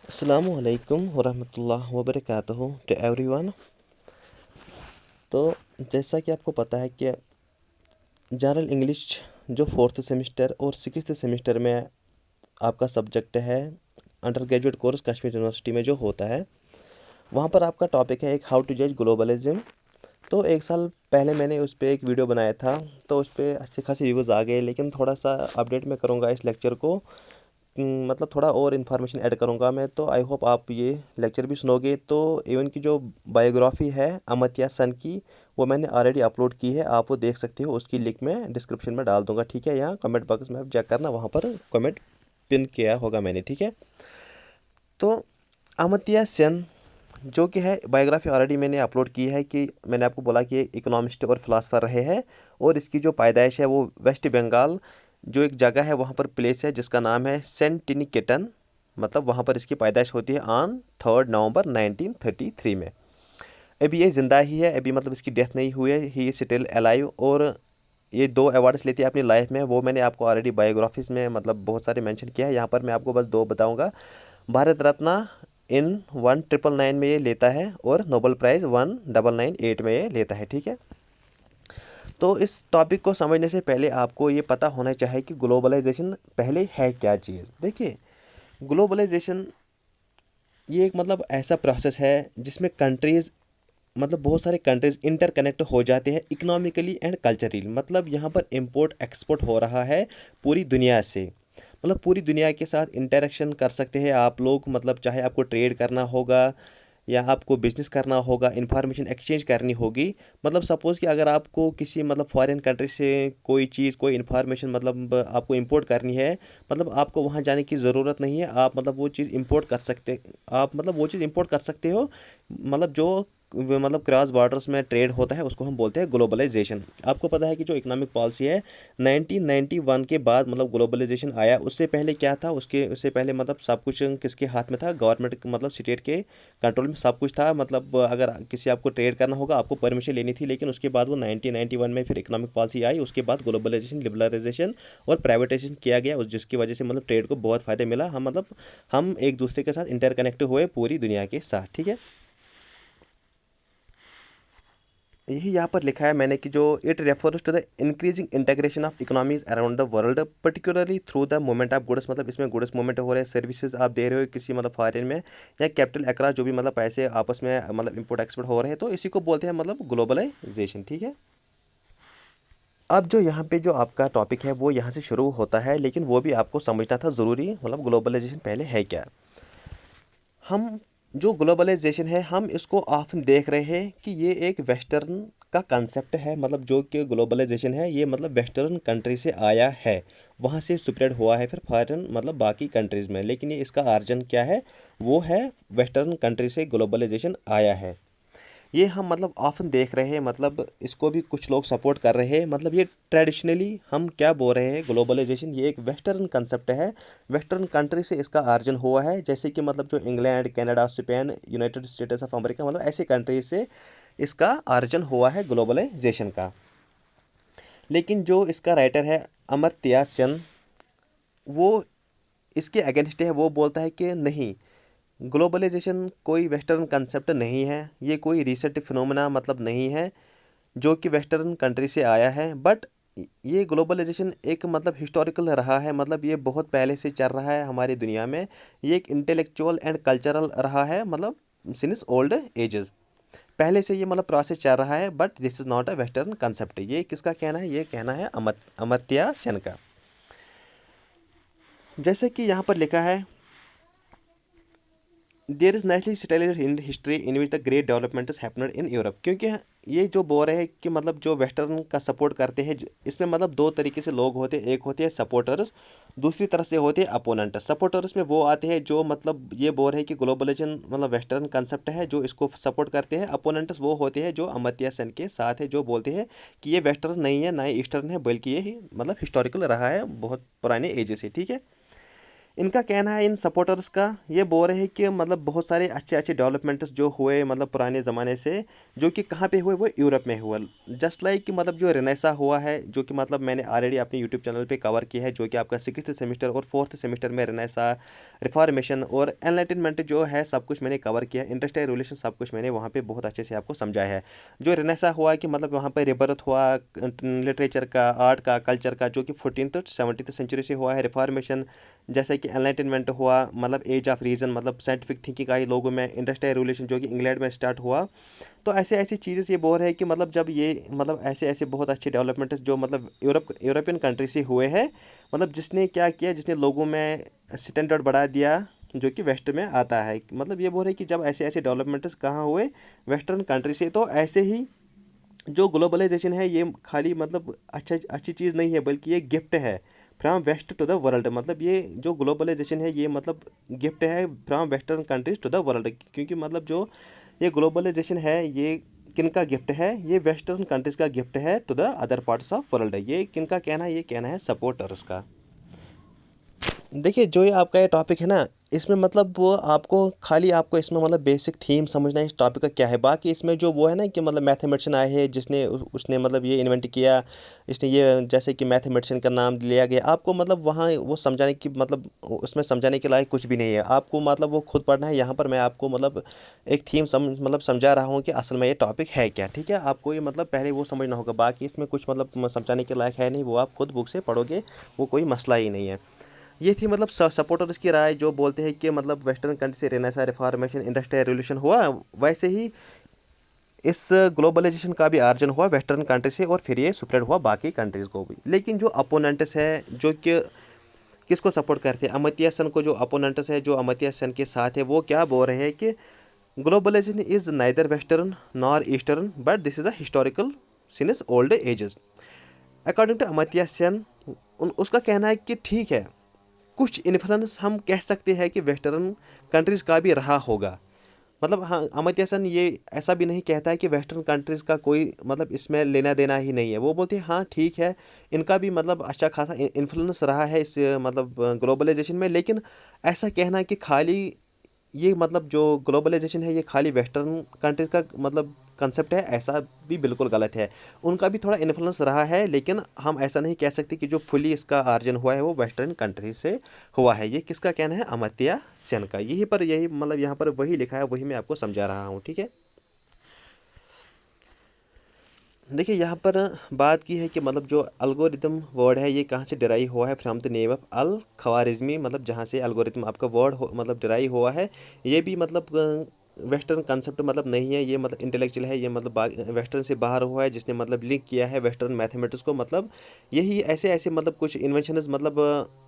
अस्सलामुअलैकुम वरहमतुल्लाह वबरकातुहू to everyone. तो जैसा कि आपको पता है कि जनरल इंग्लिश जो फोर्थ सेमेस्टर और सिक्स्थ सेमेस्टर में आपका सब्जेक्ट है under graduate course Kashmir university में जो होता है, वहाँ पर आपका टॉपिक है एक हाउ टू जज ग्लोबलिज्म। तो एक साल पहले मैंने उस पर एक वीडियो बनाया था, तो उस पर अच्छे खासे व्यूज़ आ गए, लेकिन थोड़ा सा अपडेट मैं करूँगा इस लेक्चर को। मतलब थोड़ा और इन्फॉर्मेशन ऐड करूँगा मैं, तो आई होप आप ये लेक्चर भी सुनोगे। तो इवन की जो बायोग्राफी है अमर्त्य सेन की, वो मैंने ऑलरेडी अपलोड की है, आप वो देख सकते हो। उसकी लिंक मैं डिस्क्रिप्शन में डाल दूँगा, ठीक है। यहाँ कमेंट बॉक्स में आप चेक करना, वहाँ पर कमेंट पिन किया होगा मैंने, ठीक है। तो अमर्त्य सेन जो कि है बायोग्राफी ऑलरेडी मैंने अपलोड की है, कि मैंने आपको बोला कि इकोनॉमिस्ट और फिलासफर रहे हैं, और इसकी जो पैदाइश है वो वेस्ट बंगाल जो एक जगह है वहाँ पर प्लेस है जिसका नाम है सेंटिनिकेटन। मतलब वहाँ पर इसकी पैदाइश होती है ऑन 3 नवंबर 1933 में। अभी ये ज़िंदा ही है, अभी मतलब इसकी डेथ नहीं हुई है, ही इज स्टिल अलाइव। और ये 2 अवार्ड्स लेती है अपनी लाइफ में, वो मैंने आपको ऑलरेडी बायोग्राफीज में मतलब बहुत सारे मेंशन किया है। यहाँ पर मैं आपको बस 2 बताऊँगा। भारत रत्न इन 1999 में ये लेता है, और नोबेल प्राइज़ 1998 में ये लेता है, ठीक है। तो इस टॉपिक को समझने से पहले आपको ये पता होना चाहिए कि ग्लोबलाइजेशन पहले है क्या चीज़। देखिए, ग्लोबलाइजेशन ये एक मतलब ऐसा प्रोसेस है जिसमें कंट्रीज़ मतलब बहुत सारे कंट्रीज़ इंटरकनेक्ट हो जाते हैं इकोनॉमिकली एंड कल्चरली। मतलब यहाँ पर इंपोर्ट एक्सपोर्ट हो रहा है पूरी दुनिया से। मतलब पूरी दुनिया के साथ इंटरेक्शन कर सकते हैं आप लोग, मतलब चाहे आपको ट्रेड करना होगा या आपको बिजनेस करना होगा, इंफॉर्मेशन एक्सचेंज करनी होगी। मतलब सपोज़ कि अगर आपको किसी मतलब फॉरेन कंट्री से कोई चीज़ कोई इंफॉर्मेशन मतलब आपको इंपोर्ट करनी है, मतलब आपको वहाँ जाने की ज़रूरत नहीं है, आप मतलब वो चीज़ इंपोर्ट कर सकते, आप मतलब वो चीज़ इंपोर्ट कर सकते हो। मतलब जो मतलब क्रॉस बॉर्डर्स में ट्रेड होता है उसको हम बोलते हैं ग्लोबलाइजेशन। आपको पता है कि जो इकोनॉमिक पॉलिसी है 1991 के बाद मतलब ग्लोबलाइजेशन आया। उससे पहले क्या था, उससे पहले मतलब सब कुछ किसके हाथ में था, गवर्नमेंट मतलब स्टेट के कंट्रोल में सब कुछ था। मतलब अगर किसी आपको ट्रेड करना होगा आपको परमिशन लेनी थी, लेकिन उसके बाद वो 1991 में फिर इकोनॉमिक पॉलिसी आई। उसके बाद ग्लोबलाइजेशन, लिबरलाइजेशन और प्राइवेटाइजेशन किया गया, जिसकी वजह से मतलब ट्रेड को बहुत फ़ायदा मिला। हम मतलब हम एक दूसरे के साथ इंटरकनेक्ट हुए पूरी दुनिया के साथ, ठीक है। यही यहाँ पर लिखा है मैंने कि जो it refers to the increasing integration of economies around the world particularly through the movement of goods. मतलब इसमें गुड्स मूवमेंट हो रहे हैं, सर्विसेज आप दे रहे हो किसी मतलब फॉरेन में, या कैपिटल अक्रॉस जो भी मतलब पैसे आपस में मतलब इंपोर्ट एक्सपोर्ट हो रहे हैं, तो इसी को बोलते हैं मतलब ग्लोबलाइजेशन, ठीक है। अब जो यहाँ पे जो आपका टॉपिक है वो यहाँ से शुरू होता है, लेकिन वो भी आपको समझना था ज़रूरी, मतलब ग्लोबलाइजेशन पहले है क्या। हम जो ग्लोबलाइजेशन है हम इसको ऑफ्न देख रहे हैं कि ये एक वेस्टर्न का कंसेप्ट है। मतलब जो कि ग्लोबलाइजेशन है ये मतलब वेस्टर्न कंट्री से आया है, वहाँ से स्प्रेड हुआ है फिर फॉरेन मतलब बाकी कंट्रीज़ में, लेकिन ये इसका ऑरिजिन क्या है, वो है वेस्टर्न कंट्री से ग्लोबलाइजेशन आया है। ये हम मतलब ऑफन देख रहे हैं, मतलब इसको भी कुछ लोग सपोर्ट कर रहे हैं। मतलब ये ट्रेडिशनली हम क्या बोल रहे हैं, ग्लोबलाइजेशन ये एक वेस्टर्न कंसेप्ट है, वेस्टर्न कंट्री से इसका ऑरिजिन हुआ है। जैसे कि मतलब जो England, Canada, Spain, United states of America, मतलब ऐसे कंट्री से इसका ऑरिजिन हुआ है ग्लोबलाइजेशन का। लेकिन जो इसका राइटर है अमर्त्य सेन, वो इसके अगेंस्ट है। वो बोलता है कि नहीं, ग्लोबलाइजेशन कोई वेस्टर्न कंसेप्ट नहीं है, ये कोई रिसेंट फिनोमेना मतलब नहीं है जो कि वेस्टर्न कंट्री से आया है। बट ये ग्लोबलाइजेशन एक मतलब हिस्टोरिकल रहा है, मतलब ये बहुत पहले से चल रहा है हमारी दुनिया में। ये एक इंटेलेक्चुअल एंड कल्चरल रहा है, मतलब सिंस ओल्ड एजेस पहले से ये मतलब प्रोसेस चल रहा है। But this is not a western concept. ये किसका कहना है, ये कहना है अमर्त्य सेन का। जैसे कि यहाँ पर लिखा है, there is naturally style in history in which the great development happened in Europe. क्योंकि ये जो बोल रहे हैं कि मतलब जो वेस्टर्न का सपोर्ट करते हैं, इसमें मतलब 2 तरीके से लोग होते हैं। एक होते हैं सपोर्टर्स, दूसरी तरफ से होते हैं अपोनेंट। सपोर्टर्स में वो आते हैं जो मतलब ये बोल रहे हैं कि ग्लोबलाइजेशन मतलब वेस्टर्न कंसेप्ट है, जो इसको सपोर्ट करते हैं। अपोनेंट्स वो होते हैं जो अमर्त्य सेन के साथ है, जो बोलते हैं कि ये वेस्टर्न नहीं है ना ही ईस्टर्न है, बल्कि ये मतलब हिस्टोरिकल रहा है बहुत पुराने एज से, ठीक है। इनका कहना है इन सपोर्टर्स का, ये बोल रहे हैं कि मतलब बहुत सारे अच्छे अच्छे डेवलपमेंट्स जो हुए मतलब पुराने ज़माने से, जो कि कहाँ पे हुए, वो यूरोप में हुआ। जस्ट लाइक कि मतलब जो रेनेसा हुआ है, जो कि मतलब मैंने ऑलरेडी अपने यूट्यूब चैनल पे कवर किया है, जो कि आपका 6th सेमेस्टर और 4th सेमेस्टर में रेनेसा, रिफॉर्मेशन और एनलाइटनमेंट जो है सब कुछ मैंने कवर किया है। इंडस्ट्रियल रेवोल्यूशन सब कुछ मैंने वहाँ पे बहुत अच्छे से आपको समझाया है। जो रेनेसा हुआ कि मतलब वहाँ पर रिबर्थ हुआ लिटरेचर का, आर्ट का, कल्चर का, जो कि 14th और 17th सेंचुरी से हुआ है। रिफॉर्मेशन जैसे कि एनलाइटनमेंट हुआ, मतलब एज ऑफ रीजन, मतलब साइंटिफिक थिंकिंग आई लोगों में। इंडस्ट्रियल रेवोल्यूशन जो कि इंग्लैंड में स्टार्ट हुआ। तो ऐसे ऐसी चीज़ें ये बोल रहे हैं कि मतलब जब ये मतलब ऐसे ऐसे बहुत अच्छे डेवलपमेंट जो मतलब यूरोपियन कंट्री से हुए हैं, मतलब जिसने क्या किया, जिसने लोगों में स्टैंडर्ड बढ़ा दिया, जो कि वेस्ट में आता है। मतलब ये बोल रहे हैं कि जब ऐसे ऐसे डेवलपमेंट्स कहाँ हुए, वेस्टर्न कंट्री से। तो ऐसे ही जो ग्लोबलाइजेशन है ये खाली मतलब अच्छी चीज़ नहीं है, बल्कि ये गिफ्ट है from west to the world. मतलब ये जो ग्लोबलाइजेशन है ये मतलब गिफ्ट है from western countries to the world. क्योंकि मतलब जो ये ग्लोबलाइजेशन है ये किन का गिफ्ट है, ये वेस्टर्न कंट्रीज़ का गिफ्ट है to the other parts of world. ये किन का कहना है, ये कहना है सपोर्टर्स का। देखिए जो ये आपका ये टॉपिक है ना, इसमें मतलब वो आपको खाली आपको इसमें मतलब बेसिक थीम समझना है इस टॉपिक का क्या है। बाकी इसमें जो वो है ना कि मतलब मैथमेटिशियन आए हैं जिसने उसने मतलब ये इन्वेंट किया, इसने ये जैसे कि मैथमेटिशियन का नाम लिया गया, आपको मतलब वहाँ वो समझाने की मतलब उसमें समझाने के लायक कुछ भी नहीं है। आपको मतलब वो खुद पढ़ना है। यहाँ पर मैं आपको मतलब एक थीम मतलब समझा रहा हूँ कि असल में ये टॉपिक है क्या। ठीक है, आपको ये मतलब पहले वो समझना होगा। बाकी इसमें कुछ मतलब समझाने के लायक है नहीं, वो आप खुद बुक से पढ़ोगे, वो कोई मसला ही नहीं है। ये थी मतलब सपोर्टर्स की राय, जो बोलते हैं कि मतलब वेस्टर्न कंट्री से रेनेसा, रिफॉर्मेशन, इंडस्ट्रियल रेवोल्यूशन हुआ। वैसे ही इस ग्लोबलाइजेशन का भी आर्जन हुआ वेस्टर्न कंट्री से, और फिर ये स्प्रेड हुआ बाकी कंट्रीज़ को भी। लेकिन जो अपोनेंट्स है, जो कि किसको सपोर्ट करते हैं, अमर्त्य सेन को, जो अपोनेंट्स है जो अमर्त्य सेन के साथ है, वो क्या बोल रहे हैं कि globalization is neither western nor eastern but this is a historical since old ages. According to Amartya Sen, उसका कहना है कि ठीक है, कुछ इन्फ्लुएंस हम कह सकते हैं कि वेस्टर्न कंट्रीज़ का भी रहा होगा। मतलब हाँ, अमित्य सेन ये ऐसा भी नहीं कहता है कि वेस्टर्न कंट्रीज़ का कोई मतलब इसमें लेना देना ही नहीं है। वो बोलते हैं हाँ ठीक है, इनका भी मतलब अच्छा खासा इन्फ्लुएंस रहा है इस मतलब ग्लोबलाइजेशन में। लेकिन ऐसा कहना है कि खाली ये मतलब जो ग्लोबलाइजेशन है ये खाली वेस्टर्न कंट्रीज़ का मतलब कंसेप्ट है, ऐसा भी बिल्कुल गलत है। उनका भी थोड़ा इन्फ्लुएंस रहा है, लेकिन हम ऐसा नहीं कह सकते कि जो फुली इसका आर्जन हुआ है वो वेस्टर्न कंट्री से हुआ है। ये किसका कहना है, अमर्त्य सेन का। यही पर यही मतलब यहाँ पर वही लिखा है, वही मैं आपको समझा रहा हूँ। ठीक है, देखिए यहाँ पर बात की है कि मतलब जो अल्गोरिदम वर्ड है ये कहाँ से डिराइव हुआ है, फ्रॉम द नेम ऑफ अल ख्वारिज़मी। मतलब जहाँ से अल्गोरिदम आपका वर्ड मतलब डिराइव हुआ है। ये भी मतलब वेस्टर्न कंसेप्ट मतलब नहीं है, ये मतलब इंटेलेक्चुअल है। ये मतलब वेस्टर्न से बाहर हुआ है, जिसने मतलब लिंक किया है वेस्टर्न मैथमेटिक्स को। मतलब यही ऐसे ऐसे मतलब कुछ इन्वेंशंस मतलब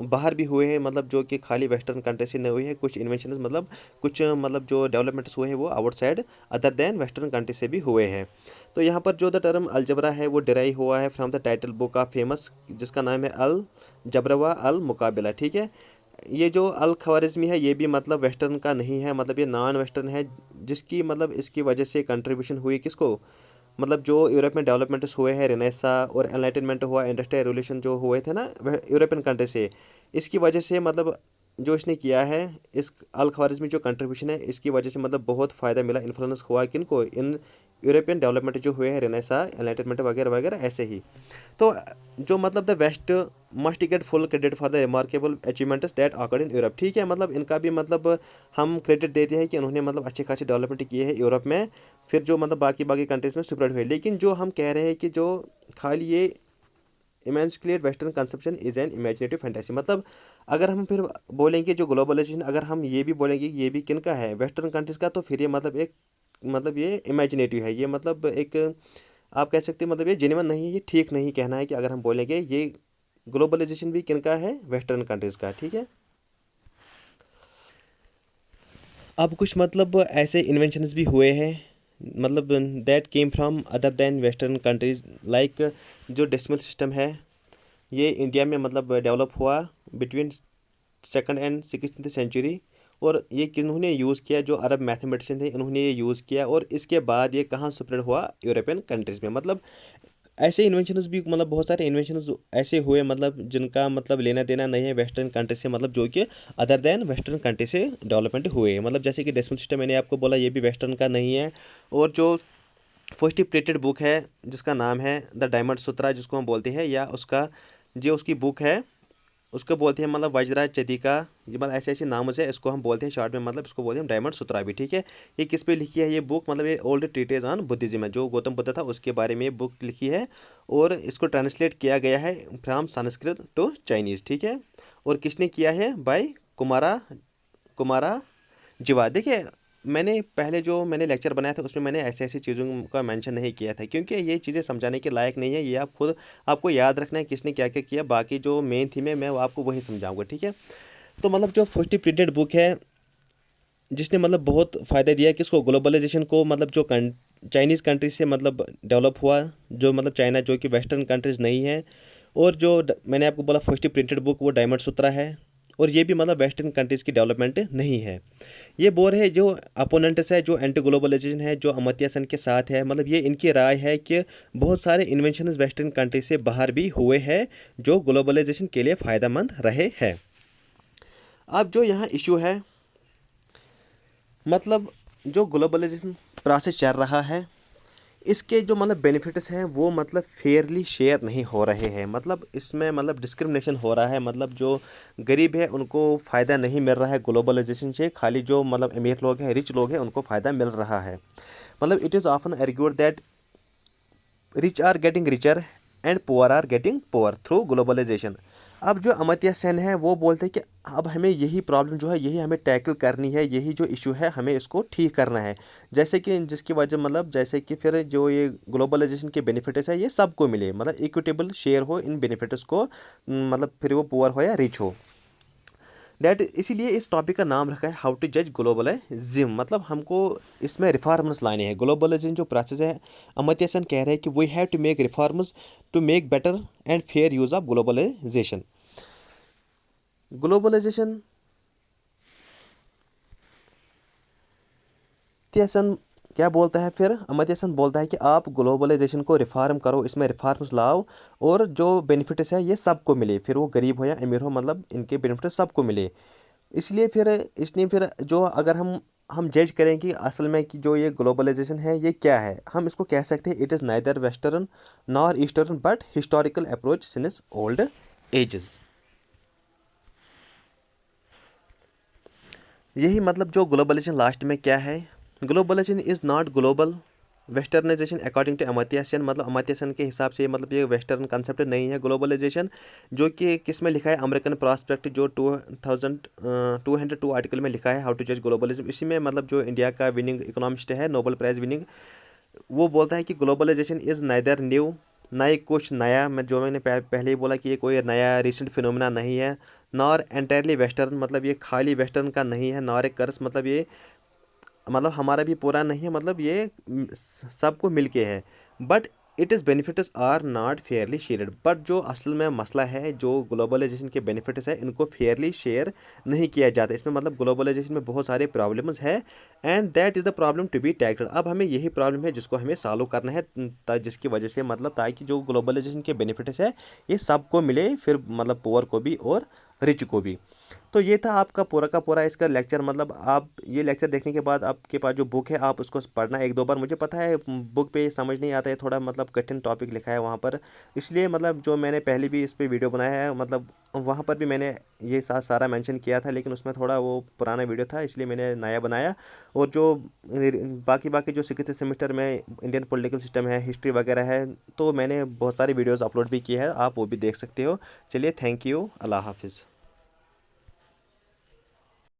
बाहर भी हुए हैं, मतलब जो कि खाली वेस्टर्न कंट्री से नहीं हुए हैं। कुछ इन्वेंशंस मतलब कुछ मतलब जो डेवलपमेंट्स हुए हैं वो outside other than western country से भी हुए हैं। तो यहाँ पर जो द टर्म अलजबरा है वो डिराइव हुआ है from the title book of famous, जिसका नाम है अल जबरवा अल मुकाबिला। ठीक है, ये जो अल ख्वारिज़मी है ये भी मतलब वेस्टर्न का नहीं है, मतलब ये नॉन वेस्टर्न है, जिसकी मतलब इसकी वजह से कंट्रीब्यूशन हुई किसको, मतलब जो यूरोप में डेवलपमेंट्स हुए हैं, रेनेसा और एनलाइटनमेंट हुआ, इंडस्ट्रियल रेवोल्यूशन जो हुए थे ना वह यूरोपियन कंट्री से, इसकी वजह से मतलब जो इसने किया है, इस अल ख्वारिज़मी जो कंट्रीब्यूशन है इसकी वजह से मतलब बहुत फ़ायदा मिला, इन्फ्लुएंस हुआ किनको, इन यूरोपियन डेवलपमेंट जो हुए हैं, रेनेसा, एनलाइटनमेंट वगैरह वगैरह ऐसे ही। तो जो मतलब the west must get full credit for the remarkable achievements that occurred in Europe. ठीक है, मतलब इनका भी मतलब हम क्रेडिट देते हैं कि उन्होंने मतलब अच्छे खासे डेवलपमेंट किए हैं यूरोप में, फिर जो मतलब बाकी बाकी कंट्रीज़ में स्प्रेड हुए। लेकिन जो हम कह रहे हैं कि जो खाली ये emasculate western conception is an imaginative fantasy. मतलब अगर हम फिर बोलेंगे जो ग्लोबलाइजेशन, अगर हम ये भी बोलेंगे कि ये भी किन का है, वेस्टर्न कंट्रीज़ का, तो फिर ये मतलब एक मतलब ये इमेजिनेटिव है। ये मतलब एक आप कह सकते हैं मतलब ये जेन्युइन नहीं है, ये ठीक नहीं कहना है कि अगर हम बोलेंगे ये ग्लोबलाइजेशन भी किन का है, वेस्टर्न कंट्रीज़ का। ठीक है, अब कुछ मतलब ऐसे इन्वेंशंस भी हुए हैं मतलब that came from other than western countries, like जो डेसिमल सिस्टम है ये इंडिया में मतलब डेवलप हुआ between 2nd and 16th century. और ये किन्होंने यूज़ किया, जो अरब मैथमेटिशियन थे इन्होंने ये यूज़ किया, और इसके बाद ये कहाँ स्प्रेड हुआ, यूरोपियन कंट्रीज़ में। मतलब ऐसे इन्वेंशंस भी मतलब बहुत सारे इन्वेंशंस ऐसे हुए मतलब जिनका मतलब लेना देना नहीं है वेस्टर्न कंट्री से, मतलब जो कि अदर देन वेस्टर्न कंट्री से डेवलपमेंट हुए, मतलब जैसे कि डेसिमल सिस्टम मैंने आपको बोला ये भी वेस्टर्न का नहीं है। और जो फर्स्ट प्रिंटेड बुक है जिसका नाम है द डायमंड सूत्रा जिसको हम बोलते हैं, या उसका जो उसकी बुक है उसको बोलते हैं मतलब वज्राज चदिका, ये मतलब ऐसे ऐसे नामों से इसको हम बोलते हैं शॉर्ट में, मतलब इसको बोलते हैं डायमंड सूत्रा भी, ठीक है। ये किस पे लिखी है ये बुक, मतलब ये ओल्ड ट्रीटेज ऑन बुद्धिज्म है, जो गौतम बुद्ध था उसके बारे में ये बुक लिखी है। और इसको ट्रांसलेट किया गया है फ्राम संस्कृत टू चाइनीज़, ठीक है। और किसने किया है, बाय कुमारा कुमारा जीवा। देखिए मैंने पहले जो मैंने लेक्चर बनाया था उसमें मैंने ऐसे ऐसी चीज़ों का मेंशन नहीं किया था, क्योंकि ये चीज़ें समझाने के लायक नहीं है, ये आप खुद आपको याद रखना है किसने क्या क्या किया, बाकी जो मेन थीम है मैं वो आपको वही समझाऊंगा, ठीक है। तो मतलब जो फर्स्ट प्रिंटेड बुक है जिसने मतलब बहुत फ़ायदा दिया किसको, ग्लोबलाइजेशन को, मतलब जो चाइनीज़ कंट्री से मतलब डेवलप हुआ, जो मतलब चाइना जो कि वेस्टर्न कंट्रीज़ नहीं है। और जो मैंने आपको बोला फर्स्ट प्रिंटेड बुक वो डायमंड सूत्रा है, और ये भी मतलब वेस्टर्न कंट्रीज़ की डेवलपमेंट नहीं है। ये बोल रहे हैं जो अपोनेंट्स है, जो एंटी ग्लोबलाइजेशन है, जो अमर्त्य सेन के साथ है, मतलब ये इनकी राय है कि बहुत सारे इन्वेंशन वेस्टर्न कंट्री से बाहर भी हुए हैं जो ग्लोबलाइजेशन के लिए फ़ायदेमंद रहे हैं। अब जो यहाँ इशू है, मतलब जो ग्लोबलाइजेशन प्रोसेस चल रहा है इसके जो मतलब बेनिफिट्स हैं वो मतलब फेयरली शेयर नहीं हो रहे हैं, मतलब इसमें मतलब डिस्क्रिमिनेशन हो रहा है, मतलब जो गरीब है उनको फ़ायदा नहीं मिल रहा है ग्लोबलाइजेशन से, खाली जो मतलब अमीर लोग हैं, रिच लोग हैं, उनको फ़ायदा मिल रहा है। मतलब it is often argued that rich are getting richer and poor are getting poor through globalization. अब जो अमर्त्य सेन है वो बोलते हैं कि अब हमें यही प्रॉब्लम जो है यही हमें टैकल करनी है, यही जो इशू है हमें इसको ठीक करना है, जैसे कि जिसकी वजह मतलब जैसे कि फिर जो ये ग्लोबलाइजेशन के बेनिफिट्स है ये सबको मिले, मतलब इक्विटेबल शेयर हो इन बेनिफिट्स को, मतलब फिर वो पुअर हो या रिच हो। दैट इसीलिए इस टॉपिक का नाम रखा है हाउ टू जज ग्लोबलाइजिम, मतलब हमको इसमें रिफॉर्म्स लाने हैं। ग्लोबलाइजेशन जो प्रोसेस है अमर्त्य सेन कह रहे हैं कि we have to make reforms to make better and fair use of globalization. Globalization Sen क्या बोलता है, फिर अमर्त्य सेन बोलता है कि आप ग्लोबलाइजेशन को रिफॉर्म करो, इसमें रिफॉर्म्स लाओ और जो बेनिफिट्स है ये सबको मिले, फिर वो गरीब हो या अमीर हो, मतलब इनके बेनिफिट सबको मिले। इसलिए फिर इसने फिर जो अगर हम जज करें कि असल में कि जो ये ग्लोबलाइजेशन है ये क्या है, हम इसको कह सकते हैं it is neither western nor eastern but historical approach since old ages. यही मतलब जो ग्लोबलाइजेशन लास्ट में क्या है, globalization is not global westernization according to Amartya Sen, मतलब अमर्त्य सेन के हिसाब से मतलब ये वेस्टर्न कंसेप्ट नहीं है ग्लोबलाइजेशन, जो कि किस में लिखा है अमेरिकन प्रॉस्पेक्ट जो 2202 आर्टिकल में लिखा है हाउ टू जज ग्लोबलिज्म। इसी में मतलब जो इंडिया का विनिंग इकोनॉमिस्ट है नोबेल प्राइज़ विनिंग, वो बोलता है कि ग्लोबलाइजेशन इज़ नाइदर न्यू, ना ही कुछ नया, मैं जो मैंने पहले ही बोला कि ये कोई नया रिसेंट फिनोमिना नहीं है, नॉर एंटायरली वेस्टर्न, मतलब ये खाली वेस्टर्न का नहीं है, नॉर ए कर्स, मतलब ये मतलब हमारा भी पूरा नहीं है, मतलब ये सबको मिल के है। But it is benefits are not fairly shared, but जो असल में मसला है जो ग्लोबलाइजेशन के बेनिफिट्स है इनको फेयरली शेयर नहीं किया जाता, इसमें मतलब ग्लोबलाइजेशन में बहुत सारे प्रॉब्लम्स है and that is the problem to be tackled. अब हमें यही प्रॉब्लम है जिसको हमें सॉल्व करना है, जिसकी वजह से मतलब ताकि जो ग्लोबलाइजेशन के बेनिफिट्स है ये सबको मिले, फिर मतलब पुअर को भी और रिच को भी। तो ये था आपका पूरा का पूरा इसका लेक्चर, मतलब आप ये लेक्चर देखने के बाद आपके पास जो बुक है आप उसको पढ़ना एक दो बार, मुझे पता है बुक पे समझ नहीं आता है, थोड़ा मतलब कठिन टॉपिक लिखा है वहाँ पर, इसलिए मतलब जो मैंने पहले भी इस पे वीडियो बनाया है मतलब वहाँ पर भी मैंने ये सारा मेंशन किया था, लेकिन उसमें थोड़ा वो पुराना वीडियो था इसलिए मैंने नया बनाया। और जो बाकी बाकी जो सिक्स्थ सेमेस्टर में इंडियन पॉलिटिकल सिस्टम है, हिस्ट्री वगैरह है, तो मैंने बहुत सारी वीडियोज़ अपलोड भी किए हैं, आप वो भी देख सकते हो। चलिए थैंक यू, अल्लाह हाफिज़।